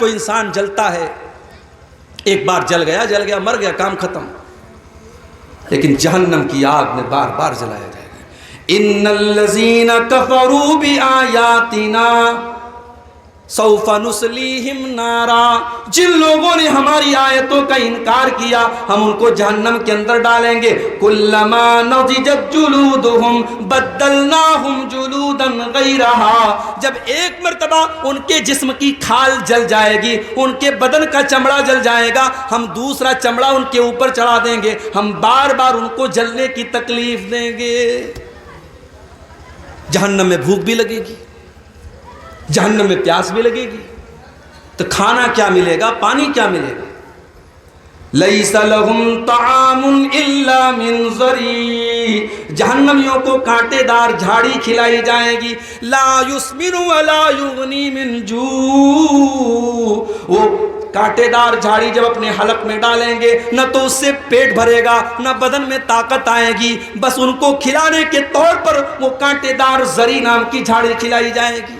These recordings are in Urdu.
کوئی انسان جلتا ہے، ایک بار جل گیا مر گیا، کام ختم. لیکن جہنم کی آگ میں بار بار جلایا جائے گا. ان الذین کفروا بآیاتنا سوف نصلیہم نارا، جن لوگوں نے ہماری آیتوں کا انکار کیا ہم ان کو جہنم کے اندر ڈالیں گے. کلما نضجت جلودہم بدلناہم جلودا غیرہا، جب ایک مرتبہ ان کے جسم کی کھال جل جائے گی، ان کے بدن کا چمڑا جل جائے گا، ہم دوسرا چمڑا ان کے اوپر چڑھا دیں گے، ہم بار بار ان کو جلنے کی تکلیف دیں گے. جہنم میں بھوک بھی لگے گی، جہنم میں پیاس بھی لگے گی، تو کھانا کیا ملے گا، پانی کیا ملے گا. لیس لہم طعام الا من ضریع، جہنمیوں کو کانٹے دار جھاڑی کھلائی جائے گی. لا یسمن ولا یغنی من جوع، وہ کانٹے دار جھاڑی جب اپنے حلق میں ڈالیں گے نہ تو اس سے پیٹ بھرے گا نہ بدن میں طاقت آئے گی، بس ان کو کھلانے کے طور پر وہ کانٹے دار زری نام کی جھاڑی کھلائی جائے گی.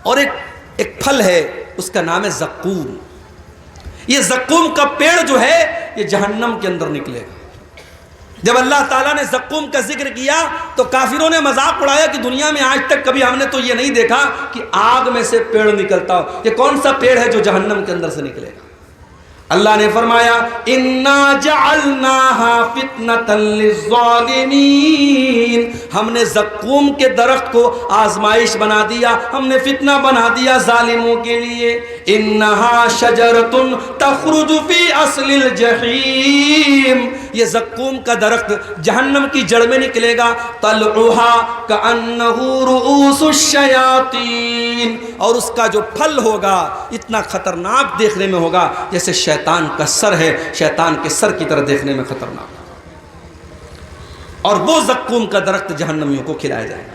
اور ایک پھل ہے، اس کا نام ہے زقوم. یہ زقوم کا پیڑ جو ہے یہ جہنم کے اندر نکلے گا. جب اللہ تعالیٰ نے زقوم کا ذکر کیا تو کافروں نے مذاق اڑایا کہ دنیا میں آج تک کبھی ہم نے تو یہ نہیں دیکھا کہ آگ میں سے پیڑ نکلتا ہو. یہ کون سا پیڑ ہے جو جہنم کے اندر سے نکلے گا؟ اللہ نے فرمایا انا جعلناها فتنة للظالمین، ہم نے زقوم کے درخت کو آزمائش بنا دیا، ہم نے فتنہ بنا دیا ظالموں کے لیے. انہا شجرۃ تخرج فی اصل الجحیم، یہ زقوم کا درخت جہنم کی جڑ میں نکلے گا. طلعها کأنہ رؤوس الشیاطین، اور اس کا جو پھل ہوگا اتنا خطرناک دیکھنے میں ہوگا جیسے شیطان کا سر ہے، شیطان کے سر کی طرح دیکھنے میں خطرناک. اور وہ زقوم کا درخت جہنمیوں کو کھلایا جائے گا.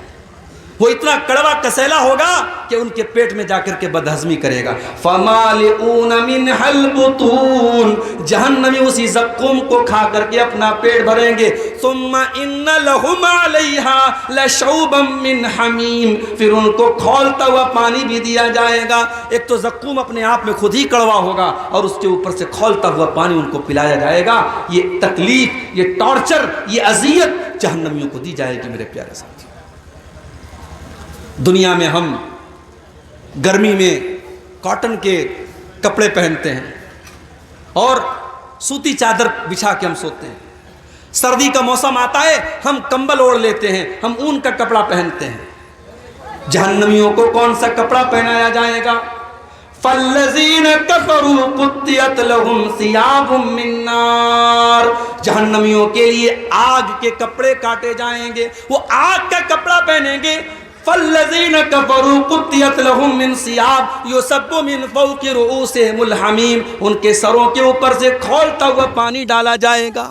وہ اتنا کڑوا کسیلا ہوگا کہ ان کے پیٹ میں جا کر کے بدہضمی کرے گا. فَمَالِئُونَ مِنْهَا الْبُطُونَ، جہنمی اسی زقوم کو کھا کر کے اپنا پیٹ بھریں گے. ثُمَّ إِنَّ لَهُمْ عَلَيْهَا لَشَوْبًا مِّنْ حَمِيمٍ، پھر ان کو کھولتا ہوا پانی بھی دیا جائے گا. ایک تو زقوم اپنے آپ میں خود ہی کڑوا ہوگا اور اس کے اوپر سے کھولتا ہوا پانی ان کو پلایا جائے گا. یہ تکلیف، یہ ٹارچر، یہ اذیت جہنمیوں کو دی جائے گی. میرے پیارے ساتھی، دنیا میں ہم گرمی میں کاٹن کے کپڑے پہنتے ہیں اور سوتی چادر بچھا کے ہم سوتے ہیں. سردی کا موسم آتا ہے ہم کمبل اوڑھ لیتے ہیں، ہم اون کا کپڑا پہنتے ہیں. جہنمیوں کو کون سا کپڑا پہنایا جائے گا؟ فَالَّذِينَ كَفَرُوا قُطِّعَتْ لَهُمْ ثِيَابٌ مِّن نَّارٍ، جہنمیوں کے لیے آگ کے کپڑے کاٹے جائیں گے، وہ آگ کا کپڑا پہنیں گے. فَالَّذِينَ كَفَرُوا قُطِّعَتْ لَهُم مِّن ثِيَابٍ يُصَبُّ مِّن فَوْقِ رُؤُوسِهِمُ الْحَمِيمُ، ان کے سروں کے اوپر سے کھولتا ہوا پانی ڈالا جائے گا،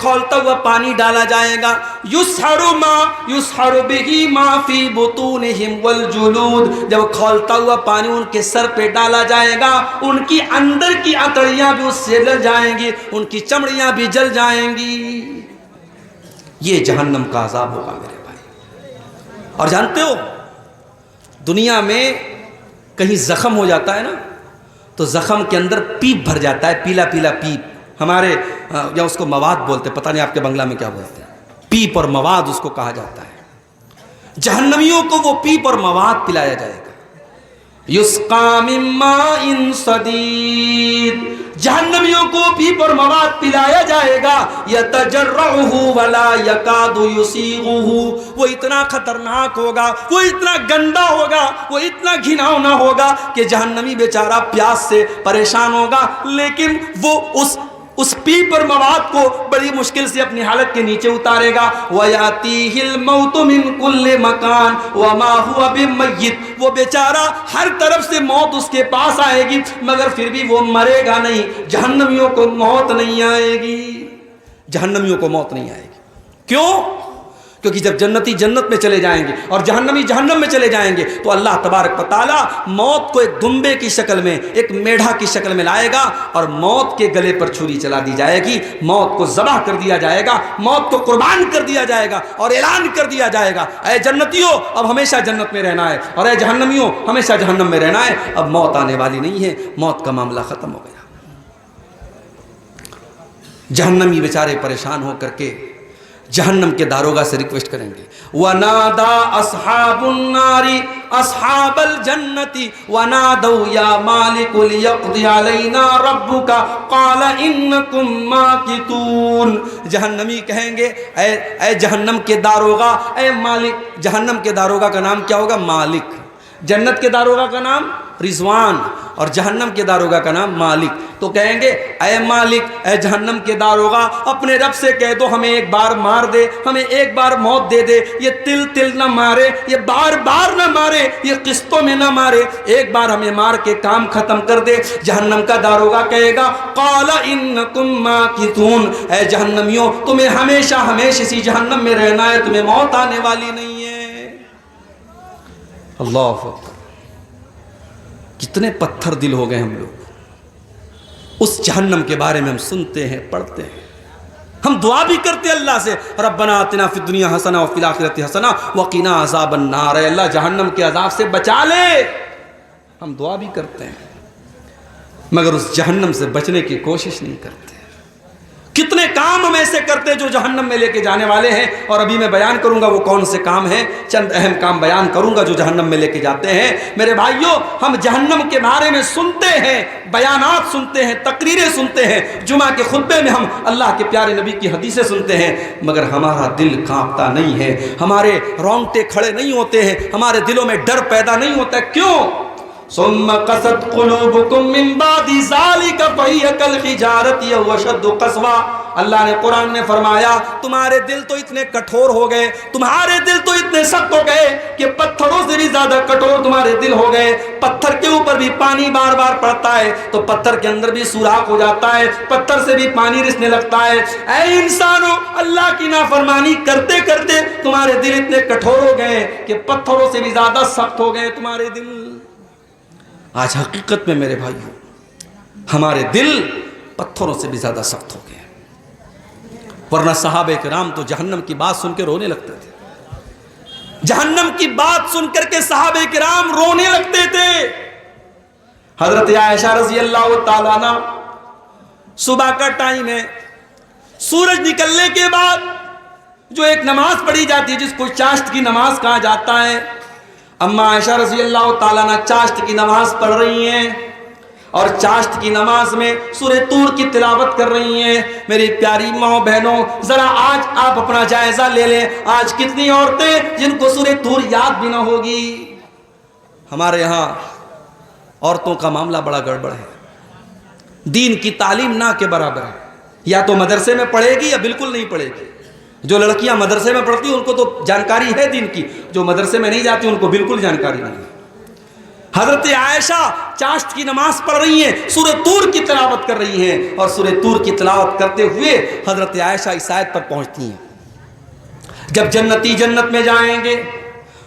کھولتا ہوا پانی ڈالا جائے گا. يُسْحَرُ بِهِ مَا فِي بُطُونِهِمْ وَالْجُلُودُ، جب کھولتا ہوا پانی ان کے سر پہ ڈالا جائے گا ان کی اندر کی اتڑیاں بھی اس سے جل جائیں گی، ان کی چمڑیاں بھی جل جائیں گی. یہ جہنم کا عذاب ہوگا میرے. اور جانتے ہو دنیا میں کہیں زخم ہو جاتا ہے نا تو زخم کے اندر پیپ بھر جاتا ہے، پیلا پیلا پیپ. ہمارے یا اس کو مواد بولتے، پتہ نہیں آپ کے بنگلہ میں کیا بولتے ہیں، پیپ اور مواد اس کو کہا جاتا ہے. جہنمیوں کو وہ پیپ اور مواد پلایا جائے گا. یسقا من ماء صدید، جہنمیوں کو پیپ اور مواد پلایا جائے گا. یتجرعہ ولا یکاد یسیغہ، وہ اتنا خطرناک ہوگا، وہ اتنا گندا ہوگا، وہ اتنا گھناؤنا ہوگا کہ جہنمی بیچارہ پیاس سے پریشان ہوگا، لیکن وہ اس پیپ اور مواد کو بڑی مشکل سے اپنی حالت کے نیچے اتارے گا. وَيَأْتِيهِ الْمَوْتُ مِنْ كُلِّ مَكَانٍ وَمَا هُوَ بِمَيِّتٍ، وہ بیچارہ ہر طرف سے موت اس کے پاس آئے گی مگر پھر بھی وہ مرے گا نہیں. جہنمیوں کو موت نہیں آئے گی، جہنمیوں کو موت نہیں آئے گی. کیوں؟ کیونکہ جب جنتی جنت میں چلے جائیں گے اور جہنمی جہنم میں چلے جائیں گے تو اللہ تبارک و تعالیٰ موت کو ایک دمبے کی شکل میں، ایک میڑھا کی شکل میں لائے گا اور موت کے گلے پر چھری چلا دی جائے گی، موت کو ذبح کر دیا جائے گا، موت کو قربان کر دیا جائے گا اور اعلان کر دیا جائے گا اے جنتیوں اب ہمیشہ جنت میں رہنا ہے، اور اے جہنمیوں ہمیشہ جہنم میں رہنا ہے، اب موت آنے والی نہیں ہے، موت کا معاملہ ختم ہو گیا۔ جہنمی بیچارے پریشان ہو کر کے جہنم کے داروغہ سے ریکویسٹ کریں گے، وَنَادَا أَصْحَابُ النَّارِ أَصْحَابَ الْجَنَّةِ وَنَادَوْا يَا مَالِكُ لِيَقْضِيَ عَلَيْنَا رَبُّكَ قَالَ إِنَّكُمْ مَاكِثُونَ۔ جہنمی کہیں گے اے جہنم کے داروغہ، اے مالک۔ جہنم کے داروغہ کا نام کیا ہوگا؟ مالک۔ جنت کے داروغہ کا نام رضوان اور جہنم کے داروغہ کا نام مالک۔ تو کہیں گے اے مالک، اے جہنم کے داروغہ، اپنے رب سے کہہ دو ہمیں ایک بار مار دے، ہمیں ایک بار موت دے دے، یہ تل تل نہ مارے، یہ بار بار نہ مارے، یہ قسطوں میں نہ مارے، ایک بار ہمیں مار کے کام ختم کر دے۔ جہنم کا داروغہ کہے گا قال انکم ماکثون، اے جہنمیوں تمہیں ہمیشہ ہمیشہ اسی جہنم میں رہنا ہے، تمہیں موت آنے والی نہیں ہے۔ اللہ اکبر، کتنے پتھر دل ہو گئے ہم لوگ۔ اس جہنم کے بارے میں ہم سنتے ہیں، پڑھتے ہیں، ہم دعا بھی کرتے ہیں اللہ سے ربنا آتنا فی الدنیا حسنہ وفی الآخرۃ حسنہ وقنا عذاب النار، اے اللہ جہنم کے عذاب سے بچا لے، ہم دعا بھی کرتے ہیں مگر اس جہنم سے بچنے کی کوشش نہیں کرتے۔ کتنے کام ہم ایسے کرتے ہیں جو جہنم میں لے کے جانے والے ہیں، اور ابھی میں بیان کروں گا وہ کون سے کام ہیں، چند اہم کام بیان کروں گا جو جہنم میں لے کے جاتے ہیں۔ میرے بھائیوں، ہم جہنم کے بارے میں سنتے ہیں، بیانات سنتے ہیں، تقریریں سنتے ہیں، جمعہ کے خطبے میں ہم اللہ کے پیارے نبی کی حدیثیں سنتے ہیں، مگر ہمارا دل کانپتا نہیں ہے، ہمارے رونگٹے کھڑے نہیں ہوتے ہیں، ہمارے دلوں میں ڈر پیدا نہیں ہوتا ہے۔ کیوں؟ ثم قست قلوبكم من بعد ذلك فهي كالحجارة أو أشد قسوة۔ اللہ نے قرآن میں فرمایا تمہارے دل تو اتنے کٹھور ہو گئے، تمہارے دل تو اتنے سخت ہو گئے کہ پتھروں سے بھی زیادہ کٹھور تمہارے دل ہو گئے۔ پتھر کے اوپر بھی پانی بار بار پڑتا ہے تو پتھر کے اندر بھی سوراخ ہو جاتا ہے، پتھر سے بھی پانی رسنے لگتا ہے۔ اے انسانوں، اللہ کی نافرمانی کرتے کرتے تمہارے دل اتنے کٹھور ہو گئے کہ پتھروں سے بھی زیادہ سخت ہو گئے تمہارے دل۔ آج حقیقت میں میرے بھائیوں ہمارے دل پتھروں سے بھی زیادہ سخت ہو گئے، ورنہ صحابہ کرام تو جہنم کی بات سن کے رونے لگتے تھے، جہنم کی بات سن کر کے صحابہ کرام رونے لگتے تھے۔ حضرت عائشہ رضی اللہ تعالیٰ عنہ، صبح کا ٹائم ہے، سورج نکلنے کے بعد جو ایک نماز پڑھی جاتی ہے جس کو چاشت کی نماز کہا جاتا ہے، اما عائشہ رضی اللہ تعالیٰ عنہ چاشت کی نماز پڑھ رہی ہیں اور چاشت کی نماز میں سورہ طور کی تلاوت کر رہی ہیں۔ میری پیاری ماں بہنوں، ذرا آج آپ اپنا جائزہ لے لیں، آج کتنی عورتیں جن کو سورہ طور یاد بھی نہ ہوگی۔ ہمارے یہاں عورتوں کا معاملہ بڑا گڑبڑ ہے، دین کی تعلیم نہ کے برابر ہے، یا تو مدرسے میں پڑھے گی یا بالکل نہیں پڑھے گی۔ جو لڑکیاں مدرسے میں پڑھتی ہیں ان کو تو جانکاری ہے دین کی، جو مدرسے میں نہیں جاتی ان کو بالکل جانکاری نہیں ہے۔ حضرت عائشہ چاشت کی نماز پڑھ رہی ہیں، سورہ طور کی تلاوت کر رہی ہیں، اور سورہ طور کی تلاوت کرتے ہوئے حضرت عائشہ اس آیت پر پہنچتی ہیں جب جنتی جنت میں جائیں گے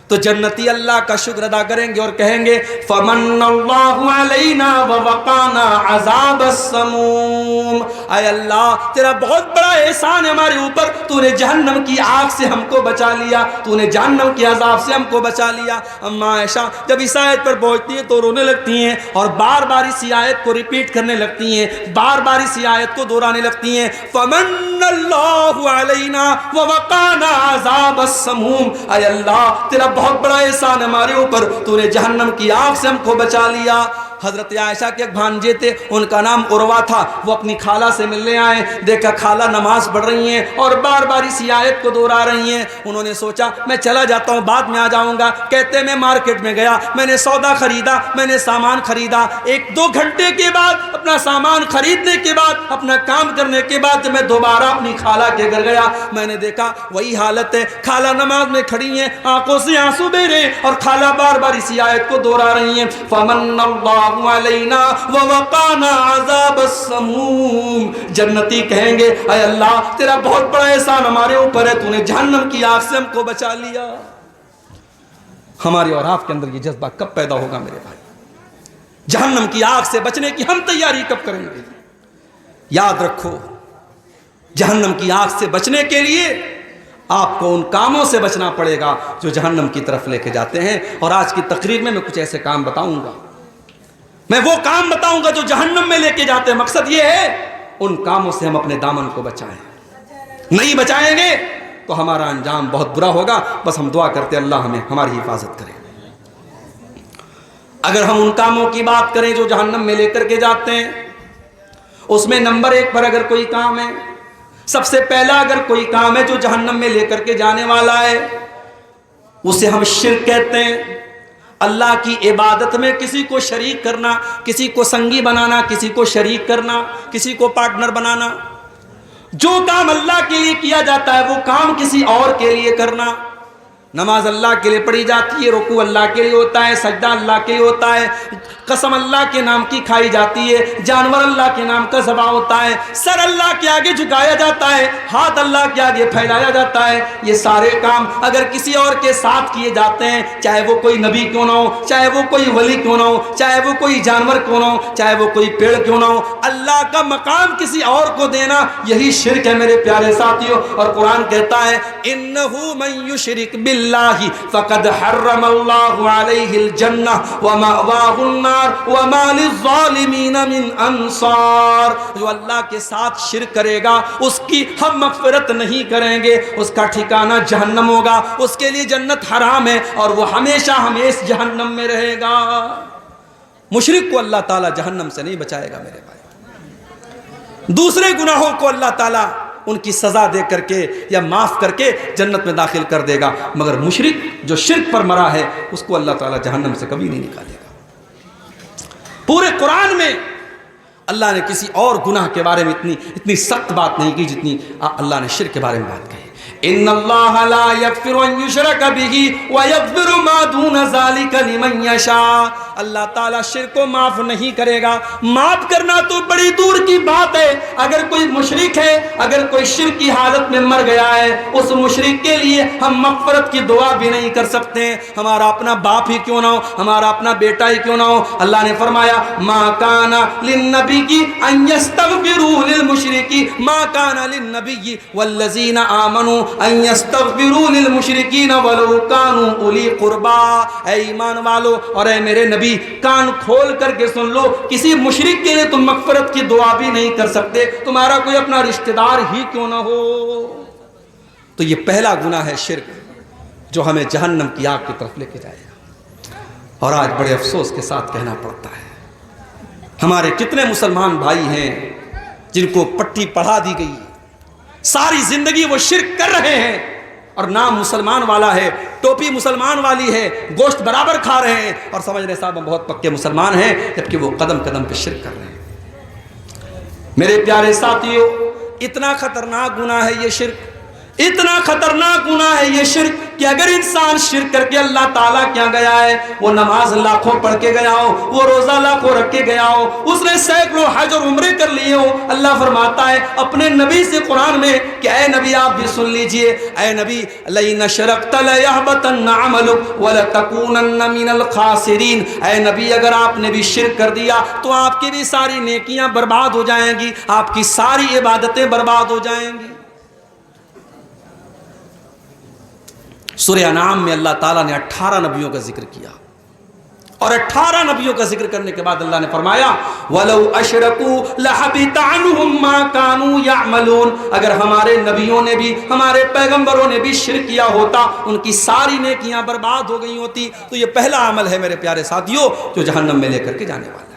تو جنتی اللہ کا شکر ادا کریں گے اور کہیں گے فمن اللہ علینا ووقانا عذاب السموم، اے اللہ تیرا بہت بڑا احسان ہے ہمارے اوپر، تو نے جہنم کی آگ سے ہم کو بچا لیا، تو نے جہنم کے عذاب سے ہم کو بچا لیا۔ اما عائشہ جب اس آیت پر پہنچتی ہیں تو رونے لگتی ہیں اور بار بار اسی آیت کو ریپیٹ کرنے لگتی ہیں، بار بار اسی آیت کو دہرانے لگتی ہیں، فمن اللہ علینا ووقانا عذاب السموم، اے اللہ تیرا بہت بڑا احسان ہمارے اوپر، تو نے جہنم کی آگ سے ہم کو بچا لیا۔ حضرت عائشہ کے ایک بھانجے تھے، ان کا نام عروہ تھا، وہ اپنی خالہ سے ملنے آئے، دیکھا خالہ نماز پڑھ رہی ہیں اور بار بار اسی آیت کو دہرا رہی ہیں۔ انہوں نے سوچا میں چلا جاتا ہوں، بعد میں آ جاؤں گا۔ کہتے میں مارکیٹ میں گیا، میں نے سودا خریدا، میں نے سامان خریدا، ایک دو گھنٹے کے بعد اپنا سامان خریدنے کے بعد، اپنا کام کرنے کے بعد جب میں دوبارہ اپنی خالہ کے گھر گیا، میں نے دیکھا وہی حالت ہے، خالہ نماز میں کھڑی ہیں، آنکھوں سے آنسو بہ رہے ہیں اور خالہ بار بار اسی آیت کو دہرا رہی ہیں، فمن اللہ اللہ علینا ووقانا عذاب السموم. جنتی کہیں گے اے اللہ تیرا بہت بڑا احسان ہمارے اوپر ہے، تو نے جہنم کی آگ سے ہم کو بچا لیا. ہمارے اور آپ کے اندر یہ جذبہ کب پیدا ہوگا میرے بھائی؟ جہنم کی آگ سے بچنے کی ہم تیاری کب کریں گے؟ یاد رکھو جہنم کی آگ سے بچنے کے لیے آپ کو ان کاموں سے بچنا پڑے گا جو جہنم کی طرف لے کے جاتے ہیں. اور آج کی تقریر میں کچھ ایسے کام بتاؤں گا، میں وہ کام بتاؤں گا جو جہنم میں لے کے جاتے ہیں. مقصد یہ ہے ان کاموں سے ہم اپنے دامن کو بچائیں. نہیں بچائیں گے تو ہمارا انجام بہت برا ہوگا. بس ہم دعا کرتے اللہ ہمیں ہماری حفاظت کرے. اگر ہم ان کاموں کی بات کریں جو جہنم میں لے کر کے جاتے ہیں، اس میں نمبر 1 پر اگر کوئی کام ہے، سب سے پہلا اگر کوئی کام ہے جو جہنم میں لے کر کے جانے والا ہے، اسے ہم شرک کہتے ہیں. اللہ کی عبادت میں کسی کو شریک کرنا، کسی کو سنگی بنانا، کسی کو شریک کرنا، کسی کو پارٹنر بنانا. جو کام اللہ کے لیے کیا جاتا ہے وہ کام کسی اور کے لیے کرنا. نماز اللہ کے لیے پڑھی جاتی ہے، رکوع اللہ کے لیے ہوتا ہے، سجدہ اللہ کے لیے ہوتا ہے، قسم اللہ کے نام کی کھائی جاتی ہے، جانور اللہ کے نام کا ذبح ہوتا ہے، سر اللہ کے آگے جھکایا جاتا ہے، ہاتھ اللہ کے آگے پھیلایا جاتا ہے. یہ سارے کام اگر کسی اور کے ساتھ کیے جاتے ہیں، چاہے وہ کوئی نبی کیوں نہ ہو، چاہے وہ کوئی ولی کیوں نہ ہو، چاہے وہ کوئی جانور کیوں نہ ہو، چاہے وہ کوئی پیڑ کیوں نہ ہو، اللہ کا مقام کسی اور کو دینا یہی شرک ہے میرے پیارے ساتھیوں. اور قرآن کہتا ہے انہ من یشرک باللہ فقد حرم اللہ علیہ الجنہ ومأواہ النار وما للظالمین من انصار. جو اللہ کے ساتھ شرک کرے گا اس کی ہم مغفرت نہیں کریں گے، اس کا ٹھکانہ جہنم ہوگا، اس کے لیے جنت حرام ہے اور وہ ہمیشہ ہمیشہ جہنم میں رہے گا. مشرک کو اللہ تعالیٰ جہنم سے نہیں بچائے گا میرے بھائی. دوسرے گناہوں کو اللہ تعالیٰ ان کی سزا دے کر کے یا معاف کر کے جنت میں داخل کر دے گا، مگر مشرک جو شرک پر مرا ہے اس کو اللہ تعالیٰ جہنم سے کبھی نہیں نکالے گا. پورے قرآن میں اللہ نے کسی اور گناہ کے بارے میں اتنی سخت بات نہیں کی جتنی اللہ نے شرک کے بارے میں بات کہی. ان اللہ لا یغفر ان یشرک بہ ویغفر ما دون ذلک لمن یشاء. اللہ تعالیٰ شرک کو معاف نہیں کرے گا. معاف کرنا تو بڑی دور کی بات ہے. اگر کوئی مشرک ہے، اگر کوئی شرک کی حالت میں مر گیا ہے، اس مشرک کے لیے ہم مغفرت کی دعا بھی نہیں کر سکتے. ہمارا اپنا باپ ہی کیوں نہ ہو، ہمارا اپنا بیٹا ہی کیوں نہ ہو. اللہ نے فرمایا ما کان للنبی ان یستغفروا للمشرکین، ما کان للنبی والذین آمنوا ان یستغفروا للمشرکین ولو کانوا اولی قربا. اے ایمان والو اور اے میرے نبی کان کھول کر کے سن لو، کسی مشرک کے لیے تم مغفرت کی دعا بھی نہیں کر سکتے، تمہارا کوئی اپنا رشتہ دار ہی کیوں نہ ہو. تو یہ پہلا گناہ ہے شرک، جو ہمیں جہنم کی آگ کی طرف لے کے جائے گا. اور آج بڑے افسوس کے ساتھ کہنا پڑتا ہے ہمارے کتنے مسلمان بھائی ہیں جن کو پٹی پڑھا دی گئی، ساری زندگی وہ شرک کر رہے ہیں اور نام مسلمان والا ہے، ٹوپی مسلمان والی ہے، گوشت برابر کھا رہے ہیں اور سمجھ رہے صاحب ہم بہت پکے مسلمان ہیں، جبکہ وہ قدم قدم پہ شرک کر رہے ہیں. میرے پیارے ساتھیوں، اتنا خطرناک گناہ ہے یہ شرک، اتنا خطرناک گناہ ہے یہ شرک کہ اگر انسان شرک کر کے اللہ تعالیٰ کیا گیا ہے، وہ نماز لاکھوں پڑھ کے گیا ہو، وہ روزہ لاکھوں رکھ کے گیا ہو، اس نے سینکڑوں حج اور عمرے کر لیے ہو، اللہ فرماتا ہے اپنے نبی سے قرآن میں کہ اے نبی آپ بھی سن لیجئے، اے نبی لئن اشرکت لیحبطن عملک ولتکونن من الخاسرین. اے نبی اگر آپ نے بھی شرک کر دیا تو آپ کی بھی ساری نیکیاں برباد ہو جائیں گی، آپ کی ساری عبادتیں برباد ہو جائیں گی. سورہ انعام میں اللہ تعالیٰ نے 18 نبیوں کا ذکر کیا اور 18 نبیوں کا ذکر کرنے کے بعد اللہ نے فرمایا وَلَوْ أَشْرَكُوا لَحَبِطَ عَنْهُمْ مَا كَانُوا يَعْمَلُونَ. اگر ہمارے نبیوں نے بھی، ہمارے پیغمبروں نے بھی شرک کیا ہوتا، ان کی ساری نیکیاں برباد ہو گئی ہوتی. تو یہ پہلا عمل ہے میرے پیارے ساتھیوں جو جہنم میں لے کر کے جانے والا ہے.